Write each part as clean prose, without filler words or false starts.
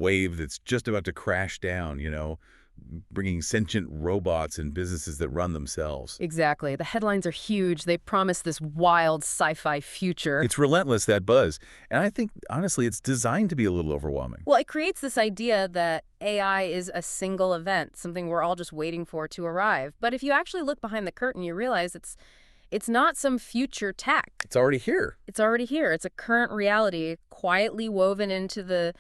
wave that's just about to crash down, bringing sentient robots and businesses that run themselves. Exactly. The headlines are huge. They promise this wild sci-fi future. It's relentless, that buzz. And I think, honestly, it's designed to be a little overwhelming. Well, it creates this idea that AI is a single event, something we're all just waiting for to arrive. But if you actually look behind the curtain, you realize it's not some future tech. It's already here. It's already here. It's a current reality quietly woven into the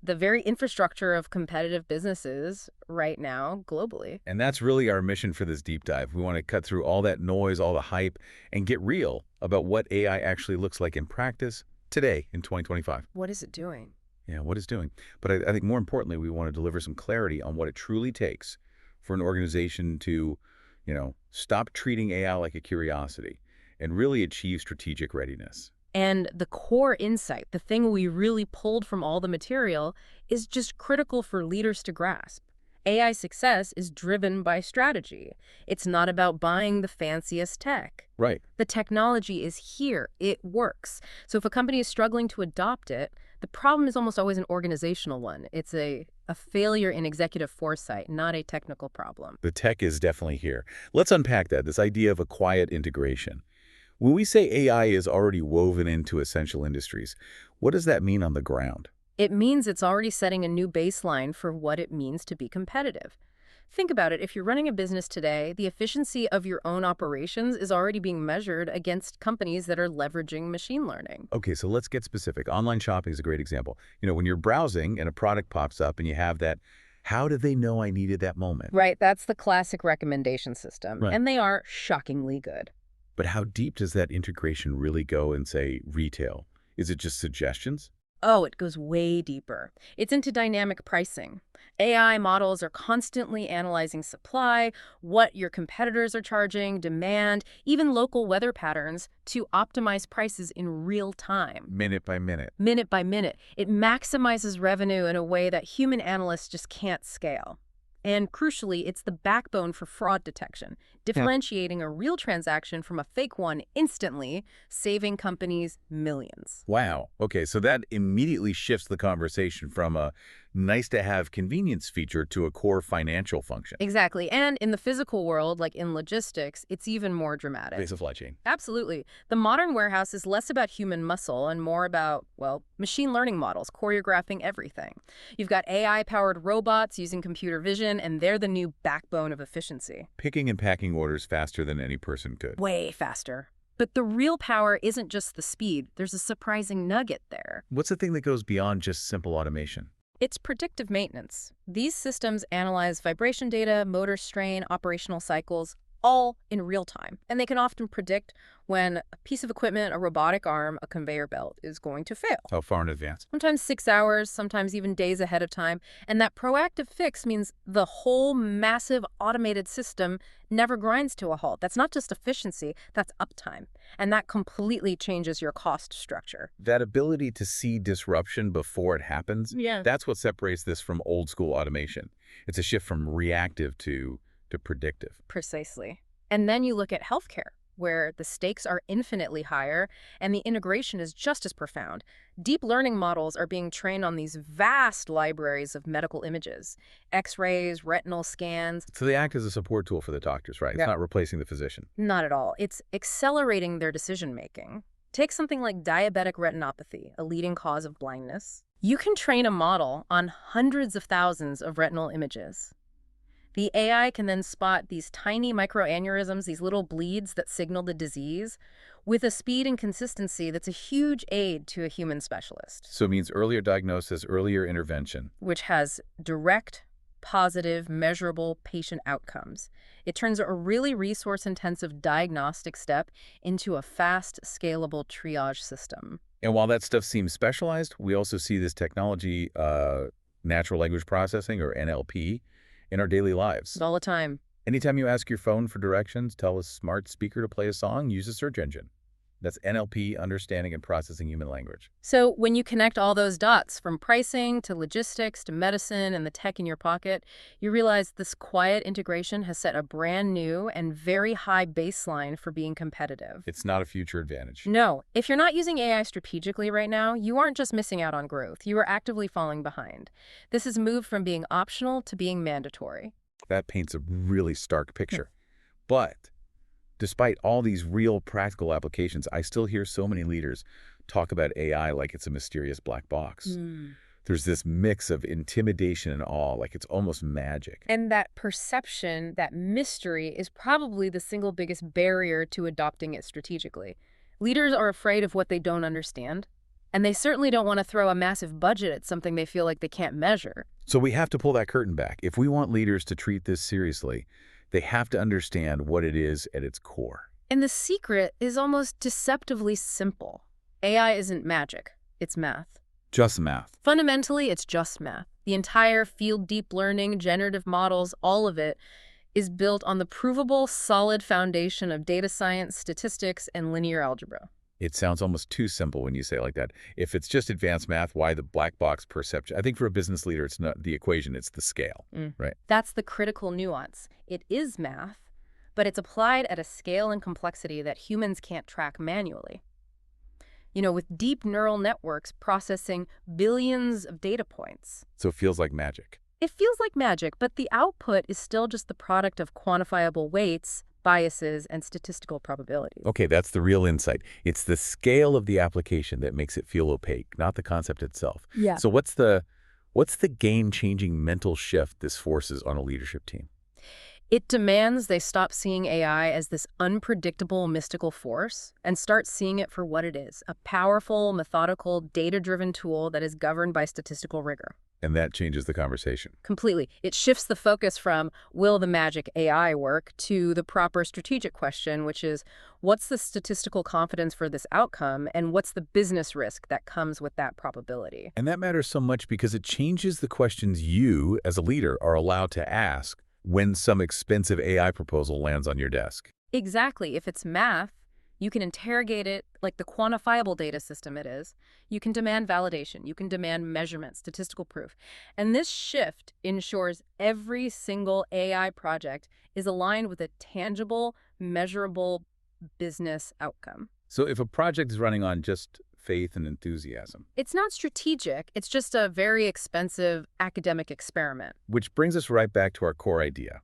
very infrastructure of competitive businesses right now globally. And that's really our mission for this deep dive. We want to cut through all that noise, all the hype, and get real about what AI actually looks like in practice today in 2025. What is it doing? Yeah, what it's doing. But I think more importantly, we want to deliver some clarity on what it truly takes for an organization to, stop treating AI like a curiosity and really achieve strategic readiness. And the core insight, the thing we really pulled from all the material, is just critical for leaders to grasp. AI success is driven by strategy. It's not about buying the fanciest tech. Right. The technology is here. It works. So if a company is struggling to adopt it, the problem is almost always an organizational one. It's a failure in executive foresight, not a technical problem. The tech is definitely here. Let's unpack that, this idea of a quiet integration. When we say AI is already woven into essential industries, what does that mean on the ground? It means it's already setting a new baseline for what it means to be competitive. Think about it. If you're running a business today, the efficiency of your own operations is already being measured against companies that are leveraging machine learning. Okay, so let's get specific. Online shopping is a great example. When you're browsing and a product pops up and you have that, how do they know I needed that moment? Right, that's the classic recommendation system. Right. And they are shockingly good. But how deep does that integration really go in, say, retail? Is it just suggestions? Oh, it goes way deeper. It's into dynamic pricing. AI models are constantly analyzing supply, what your competitors are charging, demand, even local weather patterns to optimize prices in real time. Minute by minute. Minute by minute. It maximizes revenue in a way that human analysts just can't scale. And crucially, it's the backbone for fraud detection, differentiating a real transaction from a fake one instantly, saving companies millions. Wow. Okay, so that immediately shifts the conversation from a nice-to-have convenience feature to a core financial function. Exactly. And in the physical world, like in logistics, it's even more dramatic. Base supply chain. Absolutely. The modern warehouse is less about human muscle and more about, well, machine learning models choreographing everything. You've got AI-powered robots using computer vision, and they're the new backbone of efficiency. Picking and packing orders faster than any person could. Way faster. But the real power isn't just the speed. There's a surprising nugget there. What's the thing that goes beyond just simple automation? It's predictive maintenance. These systems analyze vibration data, motor strain, operational cycles, all in real time. And they can often predict when a piece of equipment, a robotic arm, a conveyor belt is going to fail. How far in advance? Sometimes 6 hours, sometimes even days ahead of time. And that proactive fix means the whole massive automated system never grinds to a halt. That's not just efficiency, that's uptime. And that completely changes your cost structure. That ability to see disruption before it happens, that's what separates this from old school automation. It's a shift from reactive to predictive. Precisely. And then you look at healthcare, where the stakes are infinitely higher and the integration is just as profound. Deep learning models are being trained on these vast libraries of medical images, X-rays, retinal scans. So they act as a support tool for the doctors, right? It's not replacing the physician. Not at all. It's accelerating their decision-making. Take something like diabetic retinopathy, a leading cause of blindness. You can train a model on hundreds of thousands of retinal images. The AI can then spot these tiny microaneurysms, these little bleeds that signal the disease, with a speed and consistency that's a huge aid to a human specialist. So it means earlier diagnosis, earlier intervention. Which has direct, positive, measurable patient outcomes. It turns a really resource-intensive diagnostic step into a fast, scalable triage system. And while that stuff seems specialized, we also see this technology, natural language processing, or NLP, in our daily lives. All the time. Anytime you ask your phone for directions, tell a smart speaker to play a song, use a search engine. That's NLP, understanding and processing human language. So when you connect all those dots, from pricing to logistics to medicine and the tech in your pocket, you realize this quiet integration has set a brand new and very high baseline for being competitive. It's not a future advantage. No, if you're not using AI strategically right now, you aren't just missing out on growth. You are actively falling behind. This has moved from being optional to being mandatory. That paints a really stark picture. But despite all these real practical applications, I still hear so many leaders talk about AI like it's a mysterious black box. Hmm. There's this mix of intimidation and awe, like it's almost magic. And that perception, that mystery, is probably the single biggest barrier to adopting it strategically. Leaders are afraid of what they don't understand, and they certainly don't want to throw a massive budget at something they feel like they can't measure. So we have to pull that curtain back. If we want leaders to treat this seriously, they have to understand what it is at its core. And the secret is almost deceptively simple. AI isn't magic, it's math. Just math. Fundamentally, it's just math. The entire field deep learning, generative models, all of it is built on the provable, solid foundation of data science, statistics, and linear algebra. It sounds almost too simple when you say it like that. If it's just advanced math, why the black box perception? I think for a business leader, it's not the equation, it's the scale, right? That's the critical nuance. It is math, but it's applied at a scale and complexity that humans can't track manually. With deep neural networks processing billions of data points. So it feels like magic. It feels like magic, but the output is still just the product of quantifiable weights, biases, and statistical probabilities. Okay, that's the real insight. It's the scale of the application that makes it feel opaque, not the concept itself. Yeah. So what's the game-changing mental shift this forces on a leadership team? It demands they stop seeing AI as this unpredictable, mystical force and start seeing it for what it is, a powerful, methodical, data-driven tool that is governed by statistical rigor. And that changes the conversation. Completely. It shifts the focus from, will the magic AI work, to the proper strategic question, which is, what's the statistical confidence for this outcome, and what's the business risk that comes with that probability? And that matters so much because it changes the questions you, as a leader, are allowed to ask when some expensive AI proposal lands on your desk. Exactly. If it's math, you can interrogate it like the quantifiable data system it is. You can demand validation. You can demand measurement, statistical proof. And this shift ensures every single AI project is aligned with a tangible, measurable business outcome. So if a project is running on just faith and enthusiasm, It's not strategic. It's just a very expensive academic experiment. which brings us right back to our core idea.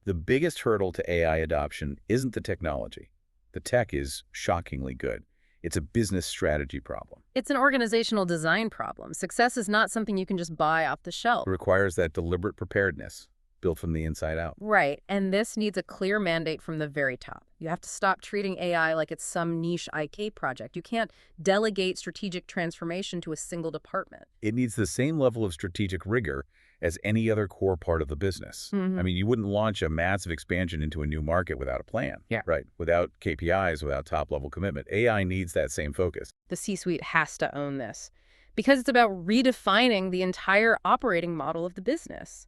The biggest hurdle to AI adoption isn't the technology. The tech is shockingly good. It's a business strategy problem. It's an organizational design problem. Success is not something you can just buy off the shelf. It requires that deliberate preparedness, built from the inside out. Right, and this needs a clear mandate from the very top. You have to stop treating AI like it's some niche IT project. You can't delegate strategic transformation to a single department. It needs the same level of strategic rigor as any other core part of the business. I mean, you wouldn't launch a massive expansion into a new market without a plan, Yeah. right? Without KPIs, without top-level commitment. AI needs that same focus. The C-suite has to own this because it's about redefining the entire operating model of the business.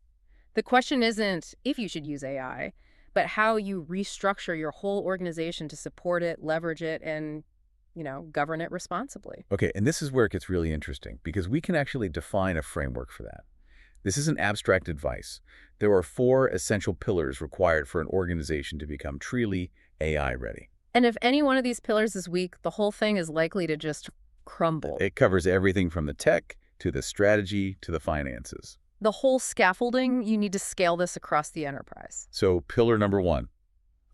The question isn't if you should use AI, but how you restructure your whole organization to support it, leverage it, and, govern it responsibly. Okay, and this is where it gets really interesting because we can actually define a framework for that. This isn't abstract advice. There are 4 essential pillars required for an organization to become truly AI ready. And if any one of these pillars is weak, the whole thing is likely to just crumble. It covers everything from the tech to the strategy to the finances. The whole scaffolding, you need to scale this across the enterprise. So pillar number 1,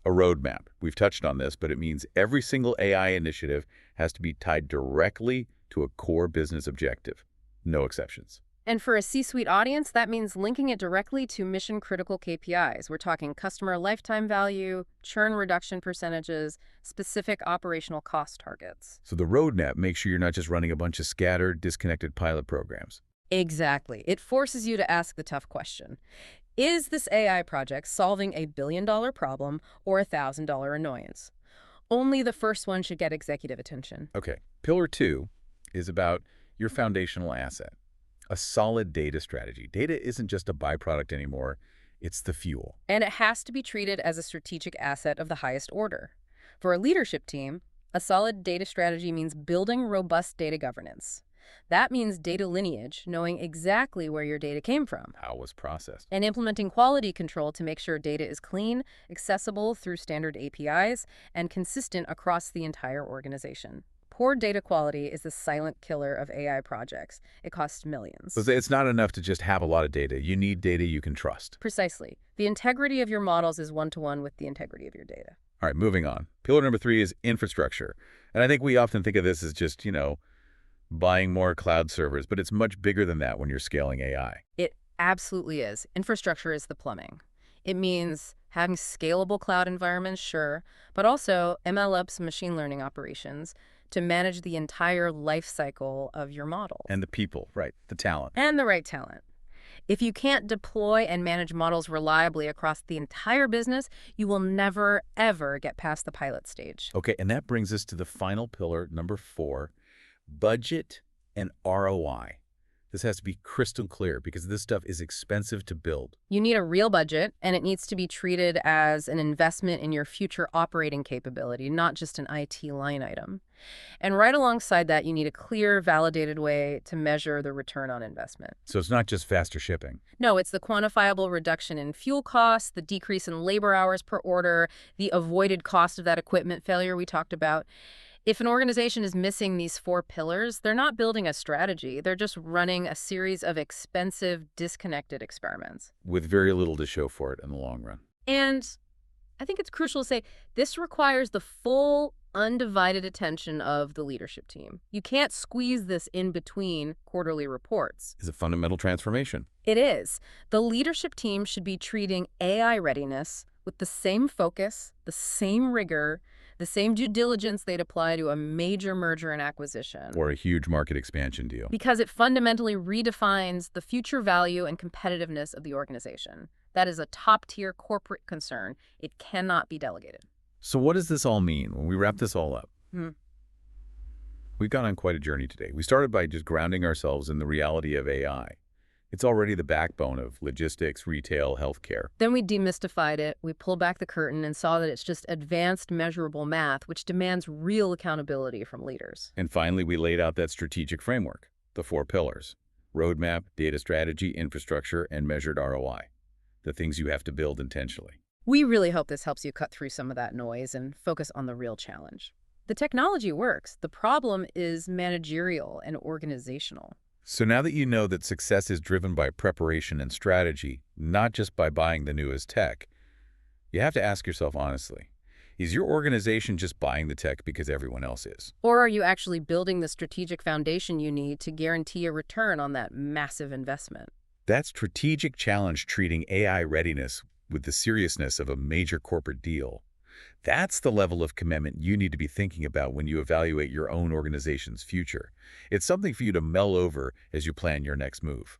a roadmap. We've touched on this, but it means every single AI initiative has to be tied directly to a core business objective. No exceptions. And for a C-suite audience, that means linking it directly to mission-critical KPIs. We're talking customer lifetime value, churn reduction percentages, specific operational cost targets. So the roadmap makes sure you're not just running a bunch of scattered, disconnected pilot programs. Exactly. It forces you to ask the tough question. Is this AI project solving a billion-dollar problem or a $1,000 annoyance? Only the first one should get executive attention. Okay, pillar 2 is about your foundational asset, a solid data strategy. Data isn't just a byproduct anymore, it's the fuel. And it has to be treated as a strategic asset of the highest order. For a leadership team, A solid data strategy means building robust data governance. That means data lineage, knowing exactly where your data came from, How it was processed. and implementing quality control to make sure data is clean, accessible through standard APIs, and consistent across the entire organization. Poor data quality is the silent killer of AI projects. It costs So millions. it's not enough to just have a lot of data. You need data you can trust. Precisely. The integrity of your models is one-to-one with the integrity of your data. All right, moving on. Pillar number 3 is infrastructure. And I think we often think of this as just, buying more cloud servers, but it's much bigger than that when you're scaling AI. It absolutely is. Infrastructure is the plumbing. It means having scalable cloud environments, sure, but also MLOps, machine learning operations, to manage the entire life cycle of your models. And the people, right, the talent. And the right talent. If you can't deploy and manage models reliably across the entire business, you will never, ever get past the pilot stage. Okay, and that brings us to the final pillar, number 4, budget and ROI. This has to be crystal clear because this stuff is expensive to build. You need a real budget, and it needs to be treated as an investment in your future operating capability, not just an IT line item. And right alongside that, you need a clear, validated way to measure the return on investment. So it's not just faster shipping. No, it's the quantifiable reduction in fuel costs, the decrease in labor hours per order, the avoided cost of that equipment failure we talked about. If an organization is missing these 4 pillars, they're not building a strategy. They're just running a series of expensive, disconnected experiments. With very little to show for it in the long run. And I think it's crucial to say this requires the full, undivided attention of the leadership team. You can't squeeze this in between quarterly reports. It's a fundamental transformation. It is. The leadership team should be treating AI readiness with the same focus, the same rigor, the same due diligence they'd apply to a major merger and acquisition. Or a huge market expansion deal. Because it fundamentally redefines the future value and competitiveness of the organization. That is a top-tier corporate concern. It cannot be delegated. So what does this all mean when we wrap this all up? Hmm. We've gone on quite a journey today. We started by just grounding ourselves in the reality of AI. It's already the backbone of logistics, retail, healthcare. Then we demystified it, we pulled back the curtain and saw that it's just advanced measurable math, which demands real accountability from leaders. And finally, we laid out that strategic framework, the 4 pillars: roadmap, data strategy, infrastructure, and measured ROI, the things you have to build intentionally. We really hope this helps you cut through some of that noise and focus on the real challenge. The technology works. The problem is managerial and organizational. So now that you know that success is driven by preparation and strategy, not just by buying the newest tech, you have to ask yourself honestly, is your organization just buying the tech because everyone else is? Or are you actually building the strategic foundation you need to guarantee a return on that massive investment? That strategic challenge, treating AI readiness with the seriousness of a major corporate deal, that's the level of commitment you need to be thinking about when you evaluate your own organization's future. It's something for you to mull over as you plan your next move.